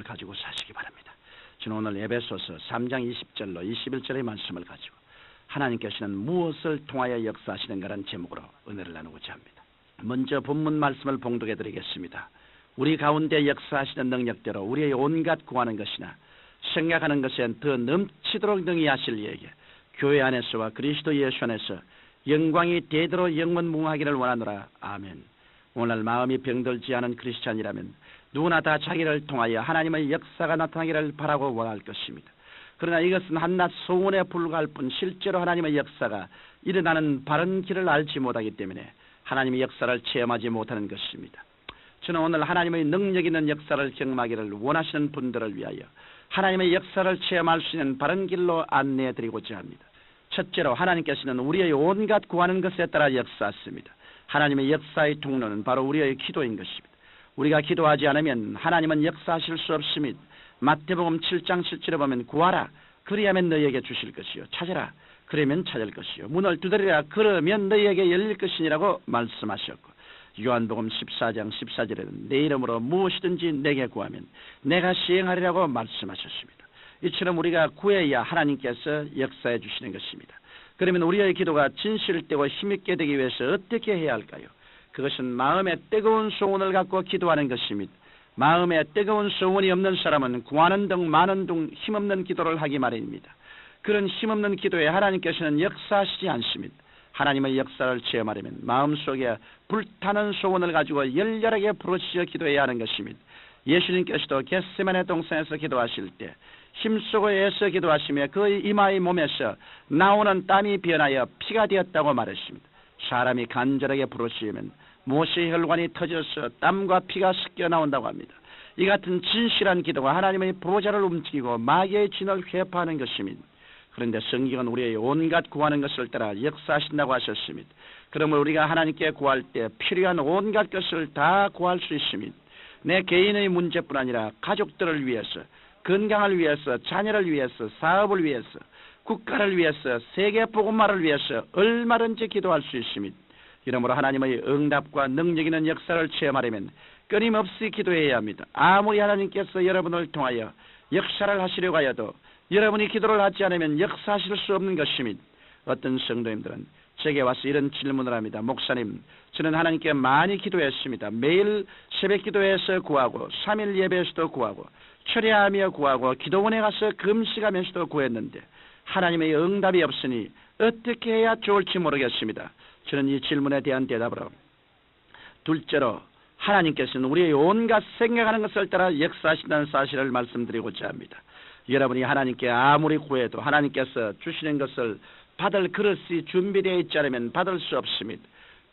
가지고 사시기 바랍니다. 저는 오늘 에베소서 3장 20절로 21절의 말씀을 가지고 하나님께서는 무엇을 통하여 역사하시는가라는 제목으로 은혜를 나누고자 합니다. 먼저 본문 말씀을 봉독해 드리겠습니다. 우리 가운데 역사하시는 능력대로 우리의 온갖 구하는 것이나 생각하는 것에 더 넘치도록 능히 하실 이에게 교회 안에서와 그리스도 예수 안에서 영광이 대대로 영원무궁하기를 원하노라. 아멘. 오늘 마음이 병들지 않은 크리스찬이라면 누구나 다 자기를 통하여 하나님의 역사가 나타나기를 바라고 원할 것입니다. 그러나 이것은 한낱 소원에 불과할 뿐 실제로 하나님의 역사가 일어나는 바른 길을 알지 못하기 때문에 하나님의 역사를 체험하지 못하는 것입니다. 저는 오늘 하나님의 능력 있는 역사를 경험하기를 원하시는 분들을 위하여 하나님의 역사를 체험할 수 있는 바른 길로 안내해 드리고자 합니다. 첫째로 하나님께서는 우리의 온갖 구하는 것에 따라 역사하십니다. 하나님의 역사의 통로는 바로 우리의 기도인 것입니다. 우리가 기도하지 않으면 하나님은 역사하실 수 없습니다. 마태복음 7장 17절에 보면 구하라 그리하면 너희에게 주실 것이요 찾아라 그러면 찾을 것이요 문을 두드리라 그러면 너희에게 열릴 것이니라고 말씀하셨고, 요한복음 14장 14절에는 내 이름으로 무엇이든지 내게 구하면 내가 시행하리라고 말씀하셨습니다. 이처럼 우리가 구해야 하나님께서 역사해 주시는 것입니다. 그러면 우리의 기도가 진실되고 힘있게 되기 위해서 어떻게 해야 할까요? 그것은 마음에 뜨거운 소원을 갖고 기도하는 것입니다. 마음에 뜨거운 소원이 없는 사람은 구하는 등 많은 등 힘없는 기도를 하기 마련입니다. 그런 힘없는 기도에 하나님께서는 역사하시지 않습니다. 하나님의 역사를 체험하려면 마음속에 불타는 소원을 가지고 열렬하게 부르짖어 기도해야 하는 것입니다. 예수님께서도 겟세마네 동산에서 기도하실 때 힘쓰고 애써 기도하시며 그 이마의 몸에서 나오는 땀이 변하여 피가 되었다고 말했습니다. 사람이 간절하게 부르짖으면 모세의 혈관이 터져서 땀과 피가 섞여 나온다고 합니다. 이 같은 진실한 기도가 하나님의 보좌를 움직이고 마귀의 진을 회파하는 것입니다. 그런데 성경은 우리의 온갖 구하는 것을 따라 역사하신다고 하셨습니다. 그러므로 우리가 하나님께 구할 때 필요한 온갖 것을 다 구할 수 있습니다. 내 개인의 문제뿐 아니라 가족들을 위해서, 건강을 위해서, 자녀를 위해서, 사업을 위해서, 국가를 위해서, 세계 복음화를 위해서 얼마든지 기도할 수 있습니다. 이러므로 하나님의 응답과 능력 있는 역사를 체험하려면 끊임없이 기도해야 합니다. 아무리 하나님께서 여러분을 통하여 역사를 하시려고 하여도 여러분이 기도를 하지 않으면 역사하실 수 없는 것입니다. 어떤 성도님들은 제게 와서 이런 질문을 합니다. 목사님, 저는 하나님께 많이 기도했습니다. 매일 새벽 기도에서 구하고 3일 예배에서도 구하고 철야하며 구하고 기도원에 가서 금식하면서도 구했는데 하나님의 응답이 없으니 어떻게 해야 좋을지 모르겠습니다. 저는 이 질문에 대한 대답으로, 둘째로 하나님께서는 우리의 온갖 생각하는 것을 따라 역사하신다는 사실을 말씀드리고자 합니다. 여러분이 하나님께 아무리 구해도 하나님께서 주시는 것을 받을 그릇이 준비되어 있지 않으면 받을 수 없습니다.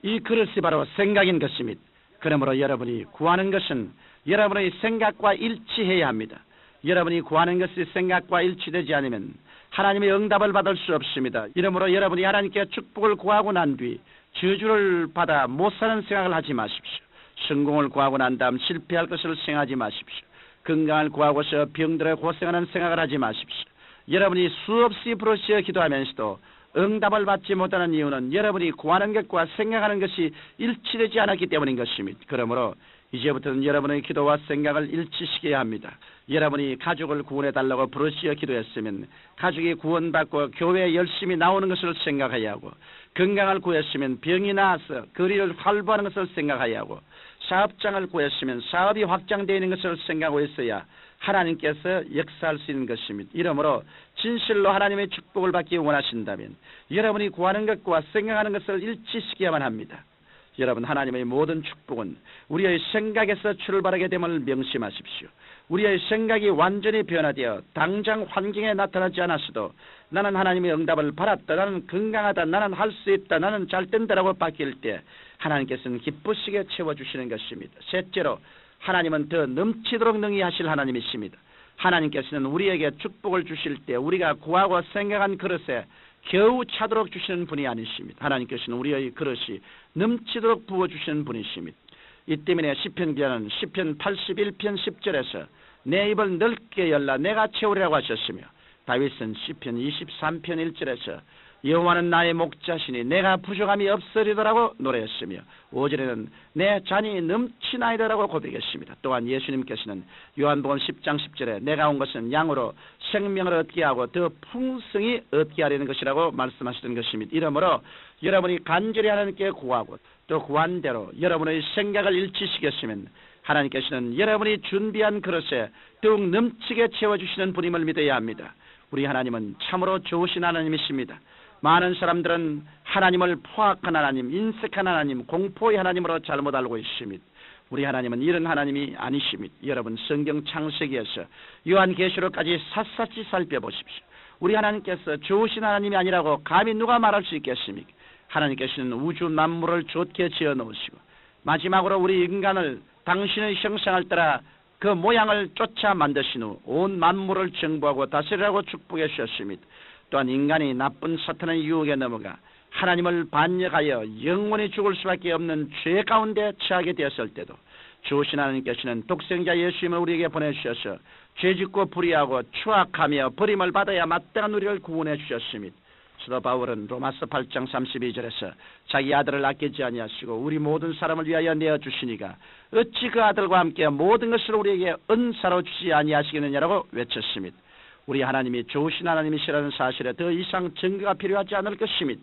이 그릇이 바로 생각인 것입니다. 그러므로 여러분이 구하는 것은 여러분의 생각과 일치해야 합니다. 여러분이 구하는 것이 생각과 일치되지 않으면 하나님의 응답을 받을 수 없습니다. 이러므로 여러분이 하나님께 축복을 구하고 난 뒤 저주를 받아 못 사는 생각을 하지 마십시오. 성공을 구하고 난 다음 실패할 것을 생각하지 마십시오. 건강을 구하고서 병들어 고생하는 생각을 하지 마십시오. 여러분이 수없이 부르짖어 기도하면서도 응답을 받지 못하는 이유는 여러분이 구하는 것과 생각하는 것이 일치되지 않았기 때문인 것입니다. 그러므로 이제부터는 여러분의 기도와 생각을 일치시켜야 합니다. 여러분이 가족을 구원해달라고 부르짖어 기도했으면 가족이 구원받고 교회에 열심히 나오는 것을 생각해야 하고, 건강을 구했으면 병이 나아서 거리를 활보하는 것을 생각해야 하고, 사업장을 구했으면 사업이 확장되어 있는 것을 생각하고 있어야 하나님께서 역사할 수 있는 것입니다. 이러므로 진실로 하나님의 축복을 받기 원하신다면 여러분이 구하는 것과 생각하는 것을 일치시켜야만 합니다. 여러분, 하나님의 모든 축복은 우리의 생각에서 출발하게 됨을 명심하십시오. 우리의 생각이 완전히 변화되어 당장 환경에 나타나지 않았어도 나는 하나님의 응답을 받았다, 나는 건강하다, 나는 할 수 있다, 나는 잘 된다라고 바뀔 때 하나님께서는 기쁘시게 채워주시는 것입니다. 셋째로 하나님은 더 넘치도록 능히 하실 하나님이십니다. 하나님께서는 우리에게 축복을 주실 때 우리가 구하고 생각한 그릇에 겨우 차도록 주시는 분이 아니십니다. 하나님께서는 우리의 그릇이 넘치도록 부어주시는 분이십니다. 이 때문에 시편 기자는 시편 81편 10절에서 내 입을 넓게 열라 내가 채우리라고 하셨으며, 다윗은 시편 23편 1절에서 여호와는 나의 목자시니 내가 부족함이 없으리더라고 노래했으며 5절에는 내 잔이 넘치나이다라고 고백했습니다. 또한 예수님께서는 요한복음 10장 10절에 내가 온 것은 양으로 생명을 얻게 하고 더 풍성히 얻게 하려는 것이라고 말씀하시던 것입니다. 이러므로 여러분이 간절히 하나님께 구하고 또 구한 대로 여러분의 생각을 일치시켰으면 하나님께서는 여러분이 준비한 그릇에 더욱 넘치게 채워주시는 분임을 믿어야 합니다. 우리 하나님은 참으로 좋으신 하나님이십니다. 많은 사람들은 하나님을 포악한 하나님, 인색한 하나님, 공포의 하나님으로 잘못 알고 있습니다. 우리 하나님은 이런 하나님이 아니십니다. 여러분 성경 창세기에서 요한계시록까지 샅샅이 살펴보십시오. 우리 하나님께서 좋으신 하나님이 아니라고 감히 누가 말할 수 있겠습니까? 하나님께서는 우주 만물을 좋게 지어 놓으시고 마지막으로 우리 인간을 당신의 형상을 따라 그 모양을 쫓아 만드신 후 온 만물을 정복하고 다스리라고 축복해 주셨습니다. 또한 인간이 나쁜 사탄의 유혹에 넘어가 하나님을 반역하여 영원히 죽을 수밖에 없는 죄 가운데 처하게 되었을 때도 주신 하나님께서는 독생자 예수님을 우리에게 보내주셔서 죄짓고 불의하고 추악하며 버림을 받아야 마땅한 우리를 구원해 주셨습니다. 사도 바울은 로마서 8장 32절에서 자기 아들을 아끼지 아니하시고 우리 모든 사람을 위하여 내어주시니가 어찌 그 아들과 함께 모든 것을 우리에게 은사로 주지 아니하시겠느냐라고 외쳤습니다. 우리 하나님이 좋으신 하나님이시라는 사실에 더 이상 증거가 필요하지 않을 것입니다.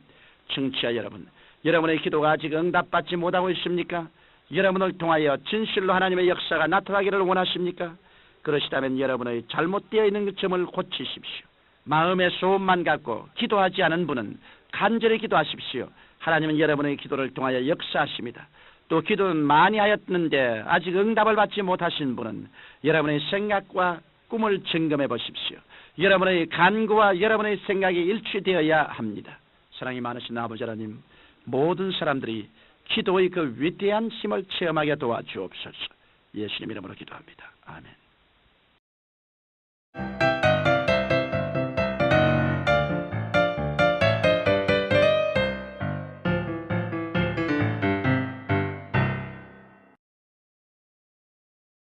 청취자 여러분, 여러분의 기도가 아직 응답받지 못하고 있습니까? 여러분을 통하여 진실로 하나님의 역사가 나타나기를 원하십니까? 그러시다면 여러분의 잘못되어 있는 그 점을 고치십시오. 마음의 소원만 갖고 기도하지 않은 분은 간절히 기도하십시오. 하나님은 여러분의 기도를 통하여 역사하십니다. 또 기도는 많이 하였는데 아직 응답을 받지 못하신 분은 여러분의 생각과 꿈을 점검해 보십시오. 여러분의 간구와 여러분의 생각이 일치되어야 합니다. 사랑이 많으신 아버지 하나님, 모든 사람들이 기도의 그 위대한 힘을 체험하게 도와주옵소서. 예수님 이름으로 기도합니다. 아멘.